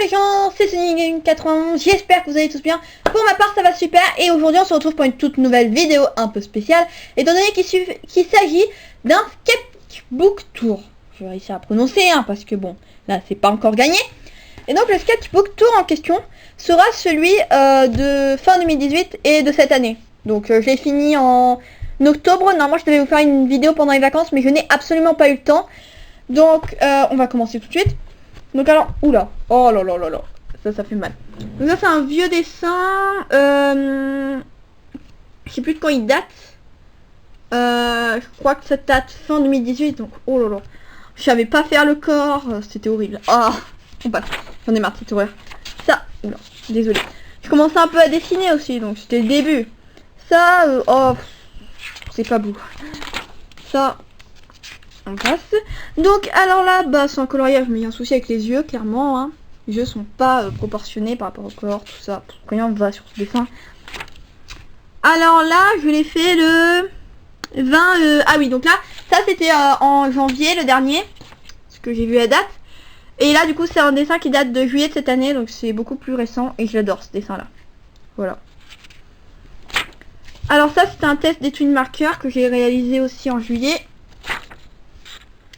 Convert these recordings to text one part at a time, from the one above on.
les gens, c'est Sonic91, j'espère que vous allez tous bien. Pour ma part ça va super et aujourd'hui on se retrouve pour une toute nouvelle vidéo un peu spéciale. Étant donné qu'il s'agit d'un sketchbook tour. Je vais réussir à prononcer parce que bon, là c'est pas encore gagné. Et donc le sketchbook tour en question sera celui de fin 2018 et de cette année. Donc je l'ai fini en octobre, normalement je devais vous faire une vidéo pendant les vacances mais je n'ai absolument pas eu le temps. Donc on va commencer tout de suite. Donc alors, oula, oh là là là là, ça fait mal. Donc ça c'est un vieux dessin, je sais plus de quand il date. Je crois que ça date fin 2018, donc oh là là. Je savais pas faire le corps, c'était horrible. Ah, on passe, j'en ai marre de cette horreur. Ça, oula, désolé. Je commençais un peu à dessiner aussi, donc c'était le début. Ça, oh, c'est pas beau. Ça... on passe. Donc alors là bah c'est un coloriage mais il y a un souci avec les yeux clairement hein. Les yeux sont pas proportionnés par rapport au corps, tout ça, rien va sur ce dessin. Alors là je l'ai fait le 20 ah oui, donc là ça c'était en janvier le dernier, ce que j'ai vu à date. Et là du coup c'est un dessin qui date de juillet de cette année, donc c'est beaucoup plus récent et j'adore ce dessin là. Voilà. Alors ça c'était un test des twin markers que j'ai réalisé aussi en juillet.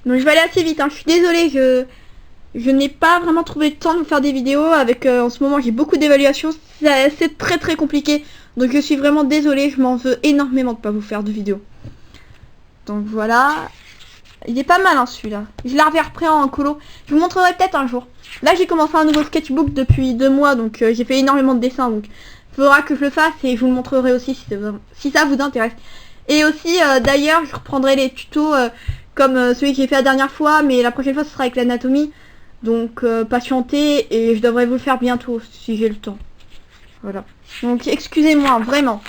Donc je vais aller assez vite, hein. Je suis désolée, je n'ai pas vraiment trouvé le temps de faire des vidéos avec en ce moment j'ai beaucoup d'évaluations, c'est très compliqué. Donc je suis vraiment désolée, je m'en veux énormément de pas vous faire de vidéos. Donc voilà. Il est pas mal hein, celui-là. Je l'ai repris en colo. Je vous montrerai peut-être un jour. Là j'ai commencé un nouveau sketchbook depuis 2 mois, donc j'ai fait énormément de dessins, donc il faudra que je le fasse et je vous le montrerai aussi si ça vous intéresse. Et aussi d'ailleurs je reprendrai les tutos comme celui que j'ai fait la dernière fois, mais la prochaine fois ce sera avec l'anatomie. Donc patientez et je devrais vous le faire bientôt si j'ai le temps. Voilà. Donc excusez-moi vraiment.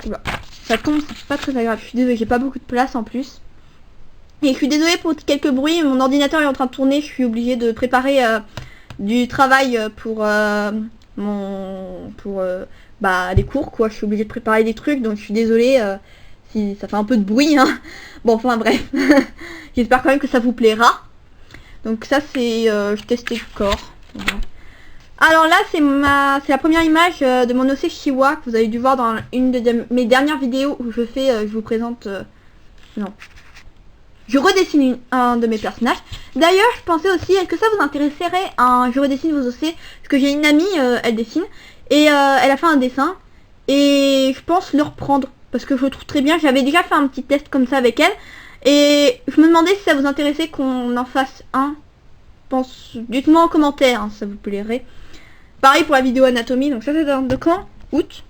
Oula, ça tombe, c'est pas très agréable. Je suis désolée, j'ai pas beaucoup de place en plus. Et je suis désolée pour quelques bruits, mon ordinateur est en train de tourner, je suis obligée de préparer du travail pour les cours quoi. Je suis obligée de préparer des trucs, donc je suis désolée si ça fait un peu de bruit hein. Bon enfin bref. J'espère quand même que ça vous plaira. Donc ça c'est je testais le corps. Voilà. Alors là c'est la première image de mon OC Chihuahua que vous avez dû voir dans une de mes dernières vidéos où je fais je vous présente non. Je redessine un de mes personnages. D'ailleurs je pensais aussi, est-ce que ça vous intéresserait je redessine vos OC, parce que j'ai une amie elle dessine et elle a fait un dessin et je pense le reprendre parce que je le trouve très bien. J'avais déjà fait un petit test comme ça avec elle et je me demandais si ça vous intéressait qu'on en fasse un. Dites-moi en commentaire hein, si ça vous plairait. Pareil pour la vidéo anatomie, donc ça c'est de quand? Août.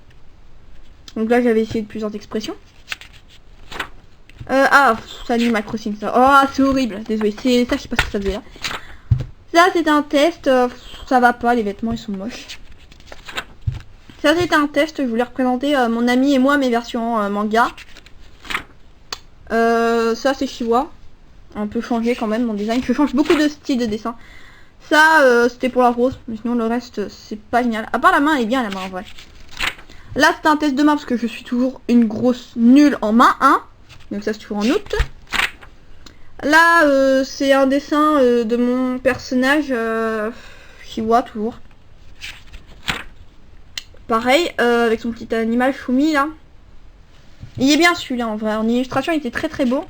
Donc là j'avais essayé de plusieurs expressions. Ça Animal Crossing ça. Oh c'est horrible, désolé, c'est ça, je sais pas ce que ça faisait là. Ça c'était un test, ça va pas, les vêtements ils sont moches. Ça c'était un test, je voulais représenter mon ami et moi mes versions manga. Ça c'est Chihuahua. Un peu changé quand même mon design, je change beaucoup de style de dessin. Ça c'était pour la rose, mais sinon le reste c'est pas génial. À part la main, elle est bien la main en vrai. Là c'est un test de main parce que je suis toujours une grosse nulle en main hein. Donc ça c'est toujours en août. Là c'est un dessin de mon personnage Chihuahua toujours. Pareil avec son petit animal Choumi là. Il est bien celui-là en vrai, en illustration il était très beau.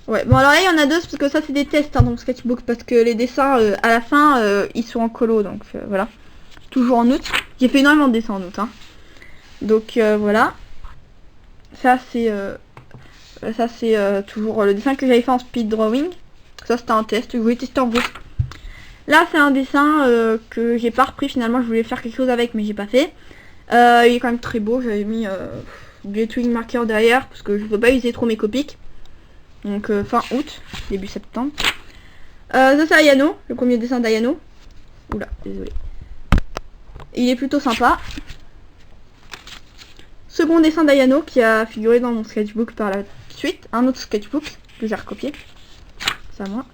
Ouais, bon alors là il y en a deux parce que ça c'est des tests hein, dans le sketchbook parce que les dessins à la fin ils sont en colo, donc voilà. Toujours en août. J'ai fait énormément de dessins en août hein. Donc voilà. Ça c'est toujours le dessin que j'avais fait en speed drawing. Ça c'était un test, je voulais tester en rouge. Là c'est un dessin que j'ai pas repris finalement, je voulais faire quelque chose avec mais j'ai pas fait. Il est quand même très beau, j'avais mis des twin markers derrière parce que je veux pas user trop mes copiques. Donc fin août, début septembre. Ça c'est Ayano, le premier dessin d'Ayano. Oula, désolé. Il est plutôt sympa. Second dessin d'Ayano qui a figuré dans mon sketchbook par la suite. Un autre sketchbook que j'ai recopié. C'est à moi.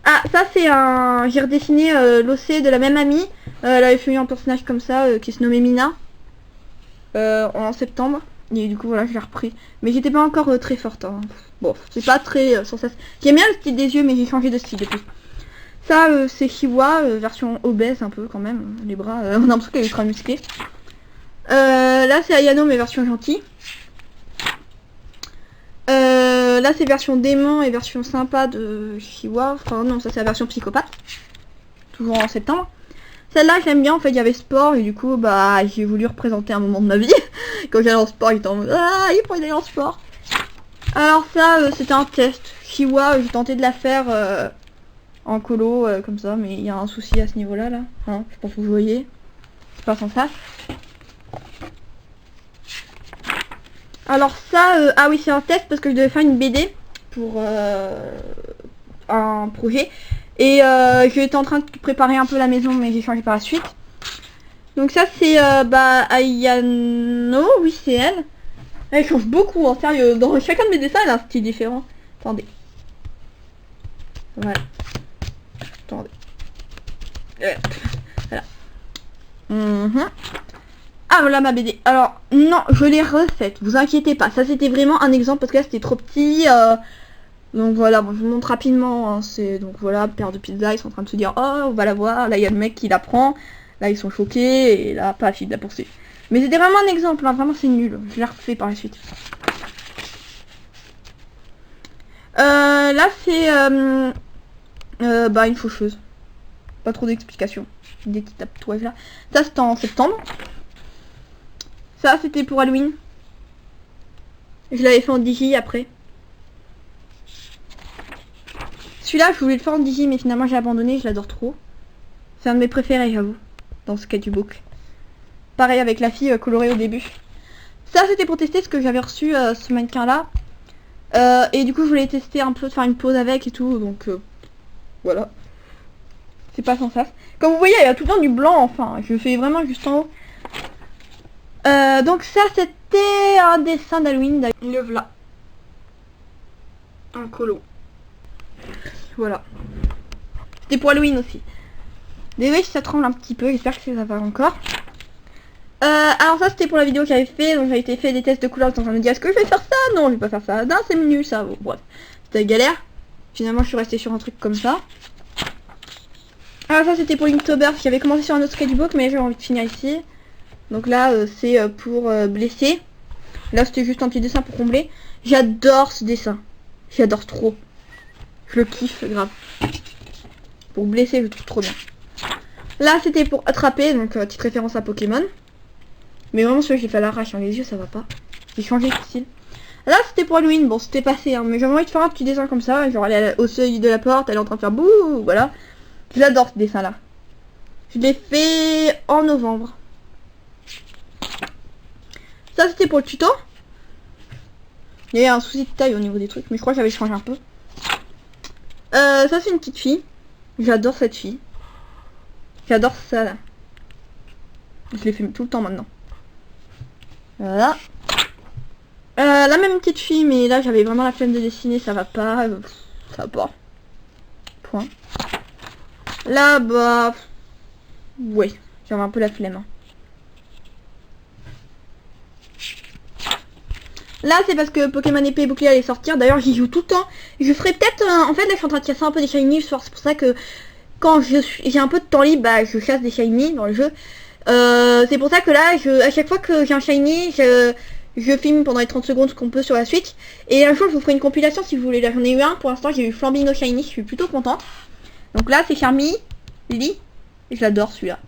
Ah, ça c'est un... J'ai redessiné l'OC de la même amie. Elle avait fait un personnage comme ça qui se nommait Mina. En septembre. Et du coup voilà, je l'ai repris. Mais j'étais pas encore très forte. Hein. Bon, c'est pas très sensationnel. J'aime bien le style des yeux, mais j'ai changé de style depuis. Ça, c'est Chiwa, version obèse un peu quand même. Les bras, on a l'impression qu'elle est ultra musclée. Là, c'est Ayano, mais version gentille. Là, c'est version démon et version sympa de Chiwa. Enfin, non, ça, c'est la version psychopathe. Toujours en septembre. Celle-là, j'aime bien. En fait, il y avait sport et du coup, bah, j'ai voulu représenter un moment de ma vie. Quand j'allais en sport, il était en mode ah, il faut aller en sport. Alors, ça, c'était un test. Chiwa, j'ai tenté de la faire en colo, comme ça, mais il y a un souci à ce niveau-là, là. Hein, je pense que vous voyez. C'est pas sans ça. Alors ça, ah oui, c'est un test parce que je devais faire une BD pour un projet. Et j'étais en train de préparer un peu la maison, mais j'ai changé par la suite. Donc ça, c'est bah, Ayano, oui, c'est elle. Elle change beaucoup, en sérieux. Dans chacun de mes dessins, elle a un style différent. Attendez. Voilà. Attendez. Voilà. Ah voilà ma BD. Alors non, je l'ai refaite, vous inquiétez pas. Ça c'était vraiment un exemple parce que là c'était trop petit. Donc voilà, bon, je vous montre rapidement. Hein, c'est donc voilà, paire de pizza, ils sont en train de se dire oh on va la voir. Là il y a le mec qui la prend. Là ils sont choqués et là pas fille de la poursuite. Mais c'était vraiment un exemple, hein, vraiment c'est nul. Je l'ai refait par la suite. Là c'est bah une faucheuse. Pas trop d'explications. Dès qu'il tape tout là. Ça c'était en septembre. Ça c'était pour Halloween. Je l'avais fait en digi après. Celui-là je voulais le faire en digi mais finalement j'ai abandonné, je l'adore trop. C'est un de mes préférés j'avoue. Dans ce sketchbook. Pareil avec la fille colorée au début. Ça c'était pour tester ce que j'avais reçu ce mannequin là. Et du coup je voulais tester un peu, faire une pause avec et tout. Donc voilà. C'est pas sans ça. Comme vous voyez il y a tout le temps du blanc enfin. Je fais vraiment juste en haut. Donc ça c'était un dessin d'Halloween. Le voilà. Un colo. Voilà. C'était pour Halloween aussi. Désolé si ça tremble un petit peu, j'espère que ça va encore. Alors ça c'était pour la vidéo que j'avais fait, donc j'avais été fait des tests de couleurs, j'étais en train de me dire est-ce que je vais faire ça? Non je vais pas faire ça, non c'est nul ça, bon, bref. C'était galère. Finalement je suis restée sur un truc comme ça. Alors ça c'était pour Inktober, j'avais commencé sur un autre sketchbook mais j'ai envie de finir ici. Donc là c'est pour blesser. Là c'était juste un petit dessin pour combler. J'adore ce dessin. J'adore trop. Je le kiffe grave. Pour blesser je le trouve trop bien. Là c'était pour attraper, donc petite référence à Pokémon. Mais vraiment celui-là j'ai fait à l'arrache, hein, les yeux ça va pas. J'ai changé de style. Là c'était pour Halloween, bon c'était passé, hein, mais j'avais envie de faire un petit dessin comme ça. Genre aller au seuil de la porte, elle est en train de faire bouh, voilà. J'adore ce dessin là. Je l'ai fait en novembre. Ça c'était pour le tuto. Il y a un souci de taille au niveau des trucs, mais je crois que j'avais changé un peu. Ça c'est une petite fille. J'adore cette fille. J'adore ça là. Je l'ai fait tout le temps maintenant. Voilà. La même petite fille, mais là j'avais vraiment la flemme de dessiner, ça va pas. Ça va pas. Point. Là bah. Ouais, j'avais un peu la flemme. Hein. Là c'est parce que Pokémon épée et bouclier allait sortir. D'ailleurs j'y joue tout le temps. Je ferai peut-être. En fait là je suis en train de casser un peu des shiny ce soir. C'est pour ça que quand j'ai un peu de temps libre, bah je chasse des shiny dans le jeu. C'est pour ça que là à chaque fois que j'ai un shiny, je filme pendant les 30 secondes ce qu'on peut sur la Switch. Et un jour je vous ferai une compilation si vous voulez. Là j'en ai eu un. Pour l'instant j'ai eu Flambino shiny. Je suis plutôt contente. Donc là c'est Charmy, Lily. Je l'adore celui-là.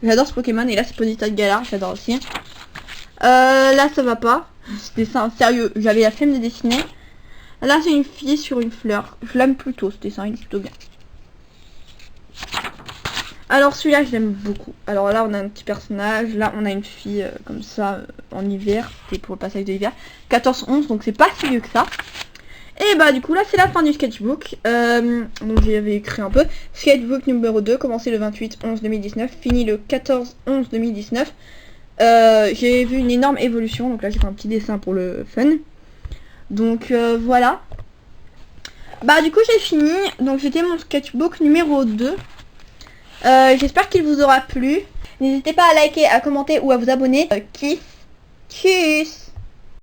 J'adore ce Pokémon. Et là c'est Ponyta de Galar. J'adore aussi. Là ça va pas. Ce dessin sérieux, j'avais la flemme de dessiner. Là c'est une fille sur une fleur. Je l'aime plutôt ce dessin, il est plutôt bien. Alors celui-là je l'aime beaucoup. Alors là on a un petit personnage, là on a une fille comme ça en hiver. C'était pour le passage de l'hiver. 14-11 donc c'est pas si vieux que ça. Et bah du coup là c'est la fin du sketchbook. Donc j'avais écrit un peu. Sketchbook numéro 2, commencé le 28-11-2019, fini le 14-11-2019. J'ai vu une énorme évolution, donc là j'ai fait un petit dessin pour le fun. Donc voilà. Bah du coup j'ai fini, donc c'était mon sketchbook numéro 2. J'espère qu'il vous aura plu. N'hésitez pas à liker, à commenter ou à vous abonner. Kiss. Tchuss.